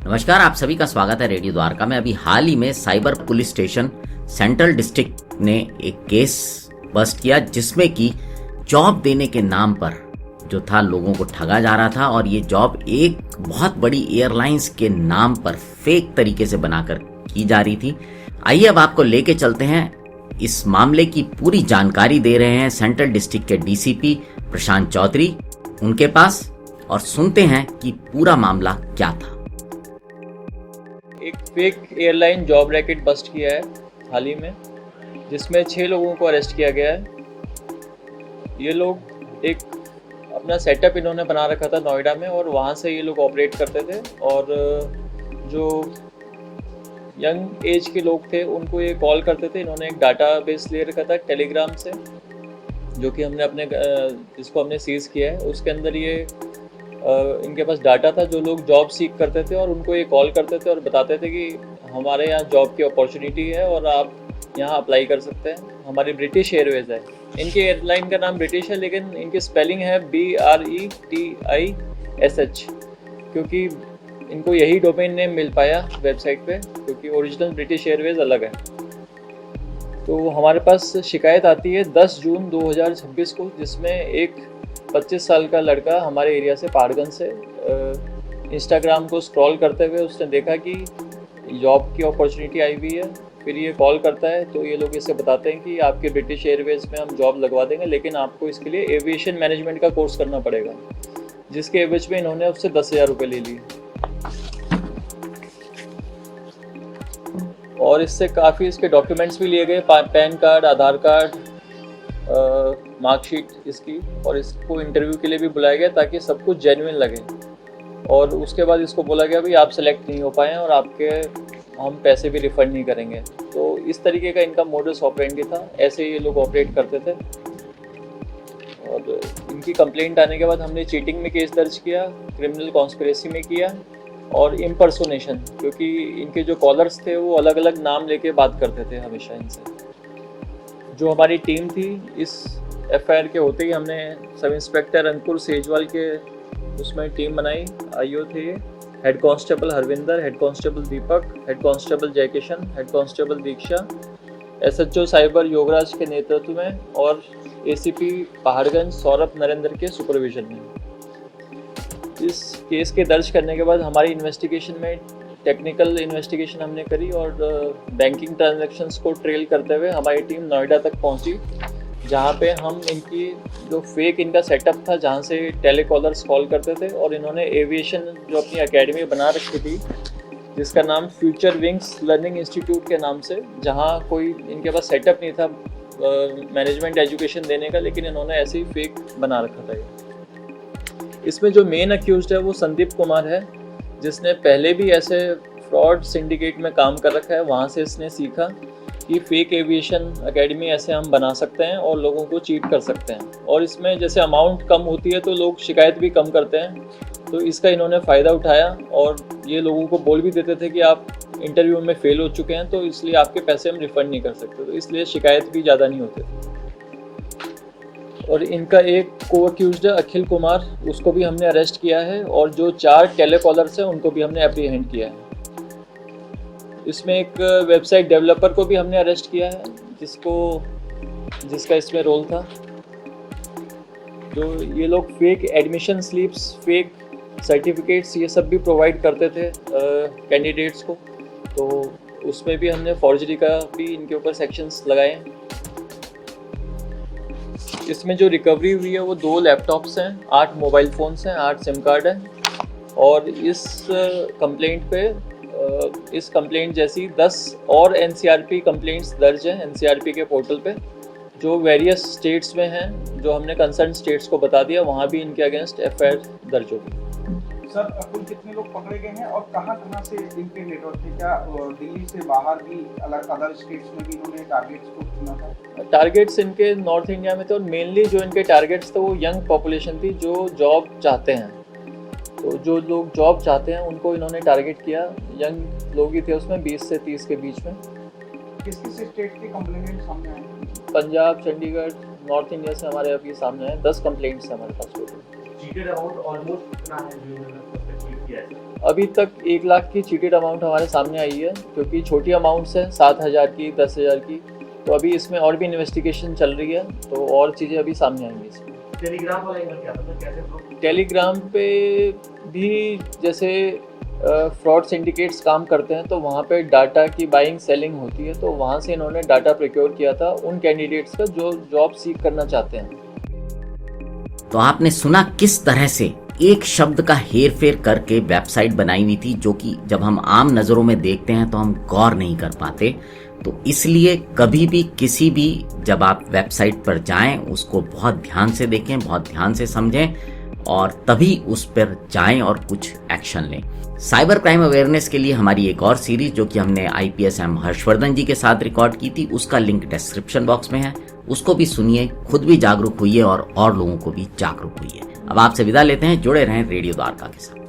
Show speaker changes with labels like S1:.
S1: नमस्कार, आप सभी का स्वागत है रेडियो द्वारका में। अभी हाल ही में cyber police station central district ने एक केस बस्ट किया जिसमें कि जॉब देने के नाम पर जो था लोगों को ठगा जा रहा था और ये जॉब एक बहुत बड़ी एयरलाइंस के नाम पर फेक तरीके से बनाकर की जा रही थी। आइए अब आपको लेके चलते हैं, इस मामले की पूरी जानकारी दे रहे हैं सेंट्रल डिस्ट्रिक्ट के डीसीपी प्रशांत चौधरी उनके पास, और सुनते हैं कि पूरा मामला क्या था।
S2: एक fake airline job racket bust किया है हाल ही में, जिसमें 6 लोगों को अरेस्ट किया गया है। ये लोग एक अपना सेटअप इन्होंने बना रखा था नोएडा में और वहाँ से ये लोग ऑपरेट करते थे। और जो यंग एज के लोग थे उनको ये कॉल करते थे। इन्होंने एक डाटाबेस ले रखा था टेलीग्राम से, जो कि हमने अपने जिसको हमने सीज किया है। उसके अंदर ये इनके पास डाटा था। जो लोग जॉब सीख करते थे और उनको ये कॉल करते थे और बताते थे कि हमारे यहाँ जॉब की अपॉर्चुनिटी है और आप यहाँ अप्लाई कर सकते हैं। हमारी ब्रिटिश एयरवेज है। इनकी एयरलाइन का नाम ब्रिटिश है, लेकिन इनकी स्पेलिंग है BRETISH, क्योंकि इनको यही डोमेन नेम मिल पाया वेबसाइट पे, क्योंकि ओरिजिनल ब्रिटिश एयरवेज अलग है। तो हमारे पास शिकायत आती है 10 जून 2026 को, जिसमें एक 25 साल का लड़का हमारे एरिया से पहाड़गंज से इंस्टाग्राम को स्क्रॉल करते हुए उसने देखा कि जॉब की अपॉर्चुनिटी आई हुई है। फिर ये कॉल करता है तो ये लोग इसे बताते हैं कि आपके ब्रिटिश एयरवेज में हम जॉब लगवा देंगे, लेकिन आपको इसके लिए एविएशन मैनेजमेंट का कोर्स करना पड़ेगा, जिसके एवज में इन्होंने उससे 10,000 रुपये ले लिए। और इससे काफ़ी इसके डॉक्यूमेंट्स भी लिए गए, पैन कार्ड, आधार कार्ड, मार्कशीट इसकी, और इसको इंटरव्यू के लिए भी बुलाया गया ताकि सब कुछ जेन्युइन लगे। और उसके बाद इसको बोला गया भाई आप सेलेक्ट नहीं हो पाए हैं और आपके हम पैसे भी रिफ़ंड नहीं करेंगे। तो इस तरीके का इनका मोडस ऑपरेंडी था, ऐसे ये लोग ऑपरेट करते थे। और इनकी कंप्लेंट आने के बाद हमने चीटिंग में केस दर्ज किया, क्रिमिनल कॉन्स्पिरेसी में किया और इम्पर्सोनेशन, क्योंकि इनके जो कॉलर्स थे वो अलग अलग नाम लेके बात करते थे हमेशा इनसे। जो हमारी टीम थी इस एफआईआर के होते ही हमने सब इंस्पेक्टर अंकुर सेजवाल के उसमें टीम बनाई। आईओ थे ये, head constable Harvinder, head constable Deepak, head constable Jaikishan, head constable Diksha, SHO cyber Yograj के नेतृत्व में और एसीपी पहाड़गंज सौरभ नरेंद्र के सुपरविजन में। इस केस के दर्ज करने के बाद हमारी इन्वेस्टिगेशन में टेक्निकल इन्वेस्टिगेशन हमने करी और बैंकिंग ट्रांजैक्शंस को ट्रेल करते हुए हमारी टीम नोएडा तक पहुंची, जहां पे हम इनकी जो फेक इनका सेटअप था, जहां से टेलीकॉलर्स कॉल करते थे और इन्होंने एविएशन जो अपनी एकेडमी बना रखी थी, जिसका नाम फ्यूचर विंग्स लर्निंग इंस्टीट्यूट के नाम से, जहां कोई इनके पास सेटअप नहीं था मैनेजमेंट एजुकेशन देने का, लेकिन इन्होंने ऐसे ही फेक बना रखा था। इसमें जो मेन अक्यूज्ड है वो संदीप कुमार है, जिसने पहले भी ऐसे फ्रॉड सिंडिकेट में काम कर रखा है। वहाँ से इसने सीखा कि फेक एविएशन एकेडमी ऐसे हम बना सकते हैं और लोगों को चीट कर सकते हैं। और इसमें जैसे अमाउंट कम होती है तो लोग शिकायत भी कम करते हैं, तो इसका इन्होंने फ़ायदा उठाया और ये लोगों को बोल भी देते थे कि आप इंटरव्यू में फ़ेल हो चुके हैं तो इसलिए आपके पैसे हम रिफ़ंड नहीं कर सकते, तो इसलिए शिकायत भी ज़्यादा नहीं होते थे। और इनका एक को अक्यूज्ड है अखिल कुमार, उसको भी हमने अरेस्ट किया है और जो 4 टेलीकॉलर्स हैं उनको भी हमने एप्रीहेंड किया है। इसमें एक वेबसाइट डेवलपर को भी हमने अरेस्ट किया है, जिसका इसमें रोल था। जो ये लोग fake admission slips, fake certificates, ये सब भी प्रोवाइड करते थे कैंडिडेट्स को, तो उसमें भी हमने फॉर्जरी का भी इनके ऊपर सेक्शंस लगाए हैं। इसमें जो रिकवरी हुई है वो 2 लैपटॉप्स हैं, 8 मोबाइल फ़ोन्स हैं, 8 सिम कार्ड हैं। और इस कंप्लेंट पे इस कंप्लेंट जैसी 10 और एनसीआरपी कंप्लेंट्स दर्ज हैं एनसीआरपी के पोर्टल पे, जो वेरियस स्टेट्स में हैं, जो हमने कंसर्न स्टेट्स को बता दिया, वहाँ भी इनके अगेंस्ट एफआईआर दर्ज होगी।
S3: सर, कुल कितने लोग पकड़े गए हैं और कहाँ से इनके नेटवर्क थे? क्या दिल्ली से बाहर भी अलग अदर स्टेट्स में भी इन्होंने टारगेट्स को चुना था?
S2: टारगेट्स इनके नॉर्थ इंडिया में थे और मेनली जो इनके टारगेट्स थे वो यंग पॉपुलेशन थी जो जॉब चाहते हैं। तो जो लोग जॉब चाहते हैं उनको इन्होंने टारगेट किया। यंग लोग ही थे उसमें 20 से 30 के बीच में।
S3: किस स्टेट के कंप्लेंट सामने आए?
S2: पंजाब, चंडीगढ़, नॉर्थ इंडिया से हमारे अभी सामने आए 10 कंप्लेंट्स हमारे पास टोटल।
S4: चीटेड अमाउंट ऑलमोस्ट कितना है जो इन्होंने चीट किया है?
S2: अभी तक 1 लाख की चीटेड अमाउंट हमारे सामने आई है, क्योंकि छोटी अमाउंट्स हैं 7,000 की, 10,000 की। तो अभी इसमें और भी इन्वेस्टिगेशन चल रही है, तो और चीज़ें अभी सामने आएंगी इसमें।
S4: टेलीग्राम वाला ईमेल क्या था, कैसे लोग
S2: टेलीग्राम पे भी जैसे फ्रॉड सिंडिकेट्स काम करते हैं, तो वहाँ पे डाटा की बाइंग सेलिंग होती है, तो वहाँ से इन्होंने डाटा प्रोक्योर किया था उन कैंडिडेट्स का जो जॉब सीख करना चाहते हैं।
S1: तो आपने सुना किस तरह से एक शब्द का हेर फेर करके वेबसाइट बनाई हुई थी, जो कि जब हम आम नज़रों में देखते हैं तो हम गौर नहीं कर पाते। तो इसलिए कभी भी किसी भी जब आप वेबसाइट पर जाएं उसको बहुत ध्यान से देखें, बहुत ध्यान से समझें और तभी उस पर जाएं और कुछ एक्शन लें। साइबर क्राइम अवेयरनेस के लिए हमारी एक और सीरीज जो कि हमने IPS एम हर्षवर्धन जी के साथ रिकॉर्ड की थी, उसका लिंक डिस्क्रिप्शन बॉक्स में है, उसको भी सुनिए, खुद भी जागरूक होइए और लोगों को भी जागरूक होइए। अब आपसे विदा लेते हैं, जुड़े रहें रेडियो द्वारका के साथ।